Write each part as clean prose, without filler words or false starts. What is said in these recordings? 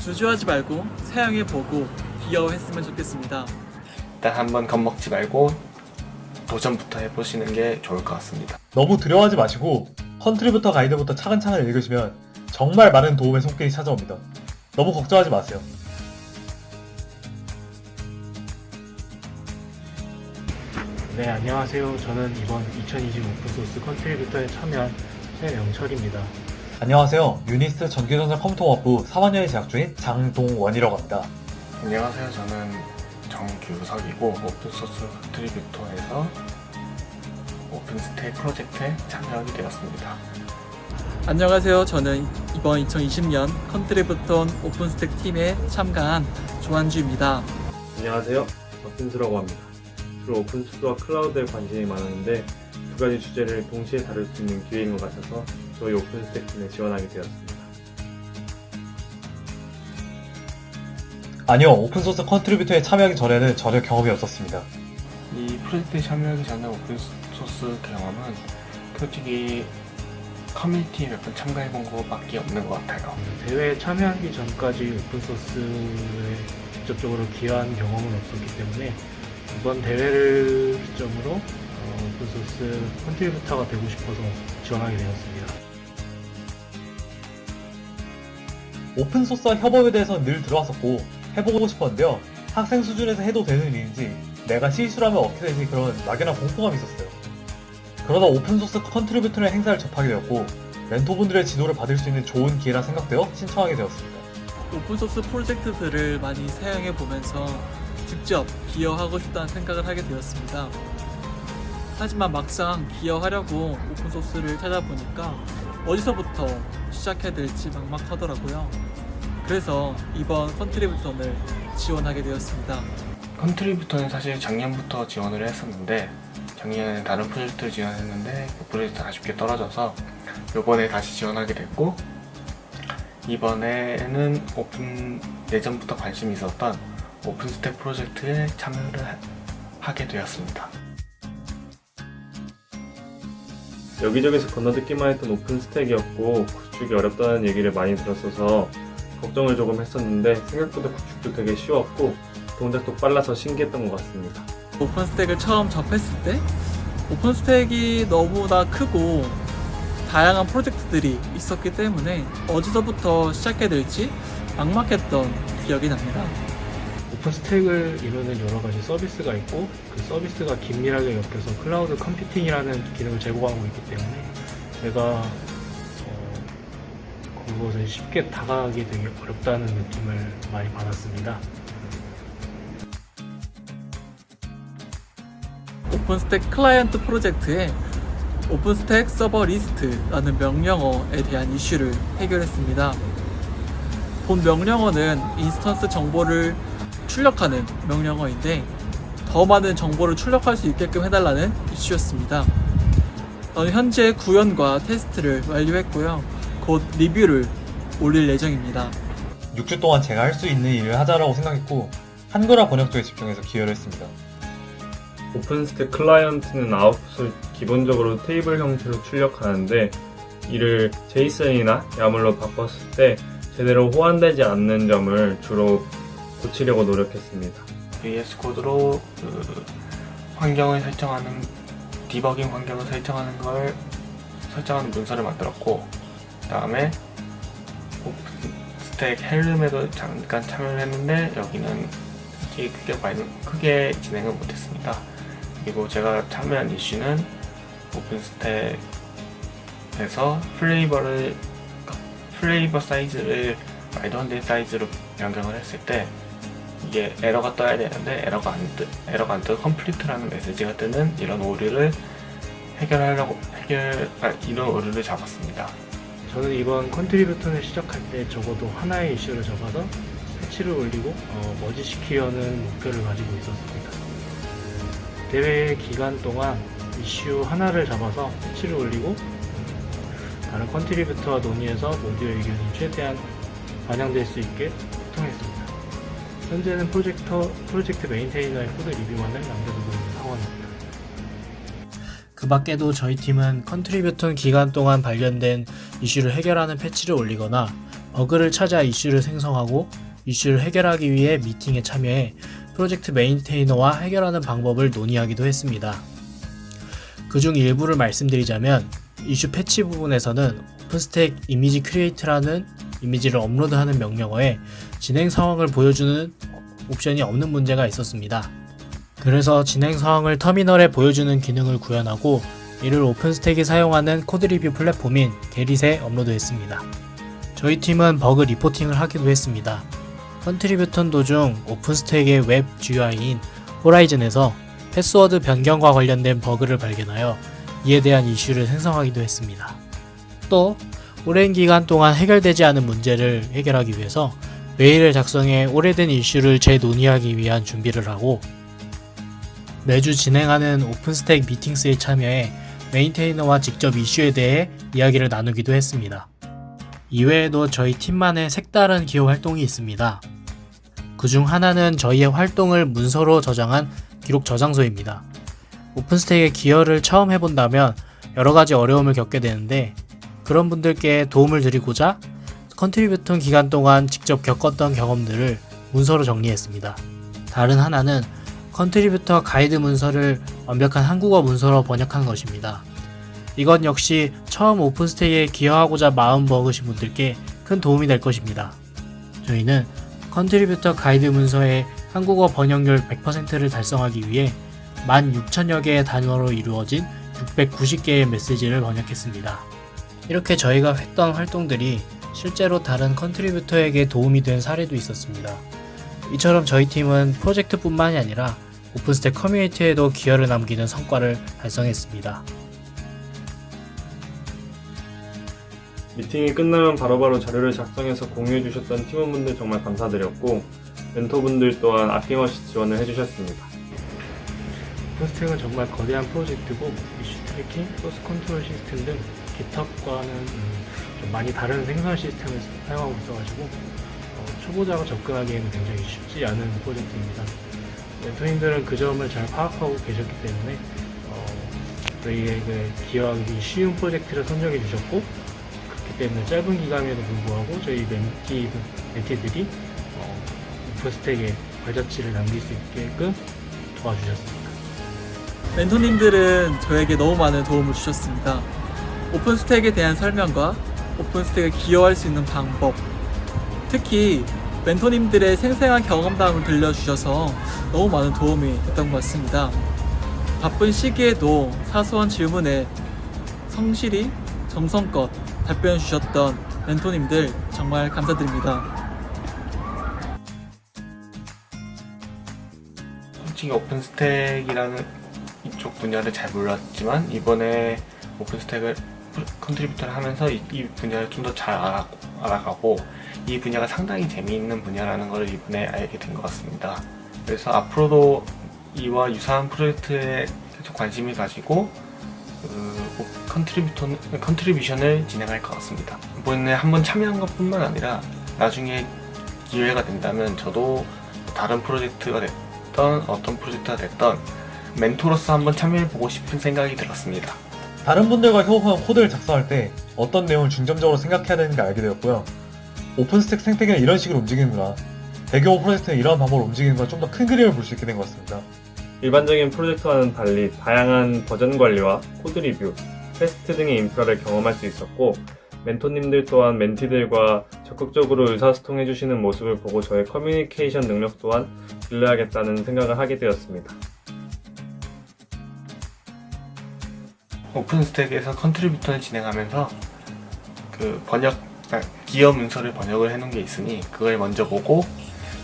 주저하지 말고 사용해보고 귀여워했으면 좋겠습니다. 일단 한번 겁먹지 말고 도전부터 해보시는 게 좋을 것 같습니다. 너무 두려워하지 마시고 컨트리부터 가이드부터 차근차근 읽으시면 정말 많은 도움의 손길이 찾아옵니다. 너무 걱정하지 마세요. 네, 안녕하세요. 저는 이번 2020 오픈소스 컨트리뷰터에 참여한 최명철입니다. 안녕하세요. 유니스 전기전자 컴퓨터공학부 3학년에 재학 중인 장동원이라고 합니다. 안녕하세요. 저는 정규석이고 오픈소스 컨트리뷰터에서 오픈스택 프로젝트에 참여하게 되었습니다. 안녕하세요. 저는 이번 2020년 컨트리뷰턴 오픈스택 팀에 참가한 조한주입니다. 안녕하세요. 박진수라고 합니다. 주로 오픈소스와 클라우드에 관심이 많았는데 두 가지 주제를 동시에 다룰 수 있는 기회인 것 같아서 저희 오픈스택 팀에 지원하게 되었습니다. 아니요, 오픈소스 컨트리뷰터에 참여하기 전에는 전혀 경험이 없었습니다. 이 프로젝트에 참여하기 전에 오픈소스 경험은 솔직히 커뮤니티에 몇 번 참가해본 거밖에 없는 것 같아요. 대회에 참여하기 전까지 오픈소스에 직접적으로 기여한 경험은 없었기 때문에 이번 대회를 기점으로 오픈소스 컨트리뷰터가 되고 싶어서 지원하게 되었습니다. 오픈소스와 협업에 대해서는 늘 들어왔었고 해보고 싶었는데요. 학생 수준에서 해도 되는 일인지 내가 실수를 하면 어떻게 되지 그런 막연한 공포감이 있었어요. 그러다 오픈소스 컨트리뷰터의 행사를 접하게 되었고 멘토분들의 지도를 받을 수 있는 좋은 기회라 생각되어 신청하게 되었습니다. 오픈소스 프로젝트들을 많이 사용해보면서 직접 기여하고 싶다는 생각을 하게 되었습니다. 하지만 막상 기여하려고 오픈소스를 찾아보니까 어디서부터 시작해야 될지 막막하더라고요. 그래서 이번 컨트리뷰턴을 지원하게 되었습니다. 컨트리뷰터는 사실 작년부터 지원을 했었는데 작년에 다른 프로젝트를 지원했는데 그 프로젝트 아쉽게 떨어져서 이번에 다시 지원하게 됐고 이번에는 예전부터 관심이 있었던 오픈스택 프로젝트에 참여를 하게 되었습니다. 여기저기서 건너듣기만 했던 오픈스택이었고 구축이 어렵다는 얘기를 많이 들었어서 걱정을 조금 했었는데 생각보다 구축도 되게 쉬웠고 동작도 빨라서 신기했던 것 같습니다. 오픈스택을 처음 접했을 때 오픈스택이 너무나 크고 다양한 프로젝트들이 있었기 때문에 어디서부터 시작해야 될지 막막했던 기억이 납니다. 오픈스택을 이루는 여러 가지 서비스가 있고 그 서비스가 긴밀하게 엮여서 클라우드 컴퓨팅이라는 기능을 제공하고 있기 때문에 제가 그것에 쉽게 다가가기 되게 어렵다는 느낌을 많이 받았습니다. 오픈스택 클라이언트 프로젝트에 오픈스택 서버 리스트라는 명령어에 대한 이슈를 해결했습니다. 본 명령어는 인스턴스 정보를 출력하는 명령어인데 더 많은 정보를 출력할 수 있게끔 해달라는 이슈였습니다. 저는 현재 구현과 테스트를 완료했고요. 곧 리뷰를 올릴 예정입니다. 6주 동안 제가 할 수 있는 일을 하자라고 생각했고 한글화 번역도에 집중해서 기여를 했습니다. 오픈스택 클라이언트는 아웃풋을 기본적으로 테이블 형태로 출력하는데 이를 제이슨이나 야물로 바꿨을 때 제대로 호환되지 않는 점을 주로 고치려고 노력했습니다. VS 코드로 환경을 설정하는 디버깅 환경을 설정하는 문서를 만들었고 그 다음에 오픈스택 헬름에도 잠깐 참여를 했는데 여기는 크게 진행을 못했습니다. 그리고 제가 참여한 이슈는 오픈스택에서 플레이버 사이즈를 말도 안 되는 사이즈로 변경을 했을 때 이게 에러가 떠야 되는데 에러가 안 뜨고 컴플리트라는 메시지가 뜨는 이런 오류를 이런 오류를 잡았습니다. 저는 이번 컨트리뷰턴을 시작할 때 적어도 하나의 이슈를 잡아서 패치를 올리고 머지시키려는 목표를 가지고 있었습니다. 대회 기간 동안 이슈 하나를 잡아서 패치를 올리고 다른 컨트리뷰터와 논의해서 모두의 의견이 최대한 반영될 수 있게 소통했습니다. 현재는 프로젝트 메인테이너의 코드 리뷰만을 남겨두고 있는 상황입니다. 그 밖에도 저희 팀은 컨트리뷰턴 기간 동안 발견된 이슈를 해결하는 패치를 올리거나 버그를 찾아 이슈를 생성하고 이슈를 해결하기 위해 미팅에 참여해 프로젝트 메인테이너와 해결하는 방법을 논의하기도 했습니다. 그중 일부를 말씀드리자면 이슈 패치 부분에서는 오픈스택 이미지 크리에이트라는 이미지를 업로드하는 명령어에 진행 상황을 보여주는 옵션이 없는 문제가 있었습니다. 그래서 진행 상황을 터미널에 보여주는 기능을 구현하고 이를 오픈스택이 사용하는 코드 리뷰 플랫폼인 게릿에 업로드했습니다. 저희 팀은 버그 리포팅을 하기도 했습니다. 컨트리뷰턴 도중 오픈스택의 웹 GUI인 호라이즌에서 패스워드 변경과 관련된 버그를 발견하여 이에 대한 이슈를 생성하기도 했습니다. 또 오랜 기간 동안 해결되지 않은 문제를 해결하기 위해서 메일을 작성해 오래된 이슈를 재논의하기 위한 준비를 하고 매주 진행하는 오픈스택 미팅스에 참여해 메인테이너와 직접 이슈에 대해 이야기를 나누기도 했습니다. 이외에도 저희 팀만의 색다른 기호 활동이 있습니다. 그중 하나는 저희의 활동을 문서로 저장한 기록 저장소입니다. 오픈스택의 기여를 처음 해본다면 여러가지 어려움을 겪게 되는데 그런 분들께 도움을 드리고자 컨트리뷰턴 기간 동안 직접 겪었던 경험들을 문서로 정리했습니다. 다른 하나는 컨트리뷰터 가이드 문서를 완벽한 한국어 문서로 번역한 것입니다. 이건 역시 처음 오픈스택에 기여하고자 마음 먹으신 분들께 큰 도움이 될 것입니다. 저희는 컨트리뷰터 가이드 문서의 한국어 번역률 100%를 달성하기 위해 16,000여 개의 단어로 이루어진 690개의 메시지를 번역했습니다. 이렇게 저희가 했던 활동들이 실제로 다른 컨트리뷰터에게 도움이 된 사례도 있었습니다. 이처럼 저희 팀은 프로젝트뿐만이 아니라 오픈스택 커뮤니티에도 기여를 남기는 성과를 달성했습니다. 미팅이 끝나면 바로바로 자료를 작성해서 공유해 주셨던 팀원분들 정말 감사드렸고 멘토분들 또한 아낌없이 지원을 해주셨습니다. 오픈스택은 정말 거대한 프로젝트고 이슈 트래킹, 소스 컨트롤 시스템 등 GitHub과는 좀 많이 다른 생산 시스템을 사용하고 있어가지고 초보자가 접근하기에는 굉장히 쉽지 않은 프로젝트입니다. 멘토님들은 그 점을 잘 파악하고 계셨기 때문에 저희에게 기여하기 쉬운 프로젝트를 선정해 주셨고 그렇기 때문에 짧은 기간에도 불구하고 저희 멘티들이 오픈스택에 발자취를 남길 수 있게끔 도와주셨습니다. 멘토님들은 저에게 너무 많은 도움을 주셨습니다. 오픈스택에 대한 설명과 오픈스택에 기여할 수 있는 방법, 특히 멘토님들의 생생한 경험담을 들려주셔서 너무 많은 도움이 됐던 것 같습니다. 바쁜 시기에도 사소한 질문에 성실히 정성껏 답변해 주셨던 멘토님들 정말 감사드립니다. 솔직히 오픈스택이라는 이쪽 분야를 잘 몰랐지만 이번에 오픈스택을 컨트리뷰터를 하면서 이 분야를 좀 더 잘 알아가고 이 분야가 상당히 재미있는 분야라는 걸 이번에 알게 된 것 같습니다. 그래서 앞으로도 이와 유사한 프로젝트에 계속 관심이 가지고 컨트리뷰션을 진행할 것 같습니다. 이번에 한번 참여한 것 뿐만 아니라 나중에 기회가 된다면 저도 다른 프로젝트가 됐던 어떤 프로젝트가 됐던 멘토로서 한번 참여해보고 싶은 생각이 들었습니다. 다른 분들과 협업하는 코드를 작성할 때 어떤 내용을 중점적으로 생각해야 되는지 알게 되었고요. 오픈스택 생태계는 이런 식으로 움직이는구나. 대규모 프로젝트는 이런 방법으로 움직이는 건 좀 더 큰 그림을 볼 수 있게 된 것 같습니다. 일반적인 프로젝트와는 달리 다양한 버전 관리와 코드 리뷰, 테스트 등의 인프라를 경험할 수 있었고 멘토님들 또한 멘티들과 적극적으로 의사소통해 주시는 모습을 보고 저의 커뮤니케이션 능력 또한 길러야겠다는 생각을 하게 되었습니다. 오픈스택에서 컨트리뷰터를 진행하면서 기여 문서를 번역을 해놓은 게 있으니 그걸 먼저 보고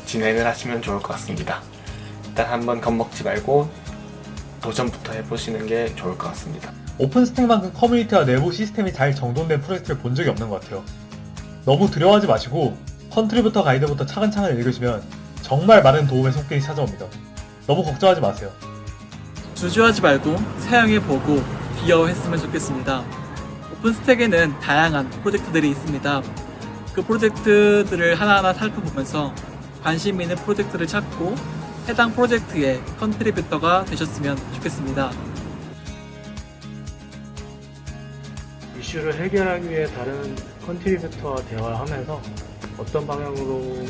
진행을 하시면 좋을 것 같습니다. 일단 한번 겁먹지 말고 도전부터 해보시는 게 좋을 것 같습니다. 오픈스택만큼 커뮤니티와 내부 시스템이 잘 정돈된 프로젝트를 본 적이 없는 것 같아요. 너무 두려워하지 마시고 컨트리뷰터 가이드부터 차근차근 읽으시면 정말 많은 도움의 손길이 찾아옵니다. 너무 걱정하지 마세요. 주저하지 말고 사용해보고 기여했으면 좋겠습니다. 오픈스택에는 다양한 프로젝트들이 있습니다. 그 프로젝트들을 하나하나 살펴보면서 관심 있는 프로젝트를 찾고 해당 프로젝트의 컨트리뷰터가 되셨으면 좋겠습니다. 이슈를 해결하기 위해 다른 컨트리뷰터와 대화하면서 어떤 방향으로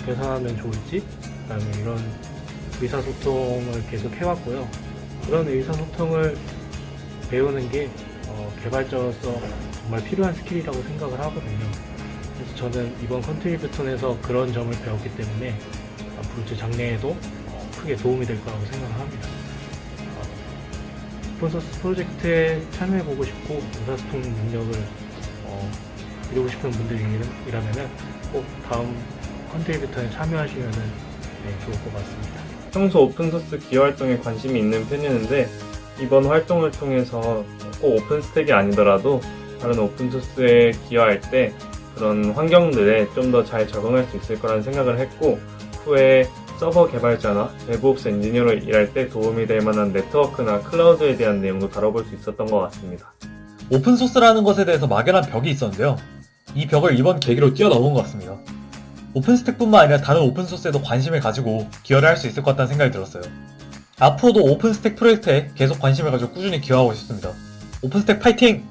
개선하면 좋을지, 그다음에 이런 의사소통을 계속 해왔고요. 그런 의사소통을 배우는 게 개발자로서 정말 필요한 스킬이라고 생각을 하거든요. 그래서 저는 이번 컨트리뷰턴에서 그런 점을 배웠기 때문에 앞으로 제 장래에도 크게 도움이 될 거라고 생각을 합니다. 오픈소스 프로젝트에 참여해보고 싶고 의사소통 능력을 이루고 싶은 분들이라면 꼭 다음 컨트리뷰턴에 참여하시면 좋을 것 같습니다. 평소 오픈소스 기여 활동에 관심이 있는 편이었는데 이번 활동을 통해서 꼭 오픈스택이 아니더라도 다른 오픈소스에 기여할 때 그런 환경들에 좀 더 잘 적응할 수 있을 거라는 생각을 했고, 후에 서버 개발자나 데브옵스 엔지니어로 일할 때 도움이 될 만한 네트워크나 클라우드에 대한 내용도 다뤄볼 수 있었던 것 같습니다. 오픈소스라는 것에 대해서 막연한 벽이 있었는데요. 이 벽을 이번 계기로 뛰어넘은 것 같습니다. 오픈스택뿐만 아니라 다른 오픈소스에도 관심을 가지고 기여를 할 수 있을 것 같다는 생각이 들었어요. 앞으로도 오픈스택 프로젝트에 계속 관심을 가지고 꾸준히 기여하고 싶습니다. 오픈스택 파이팅!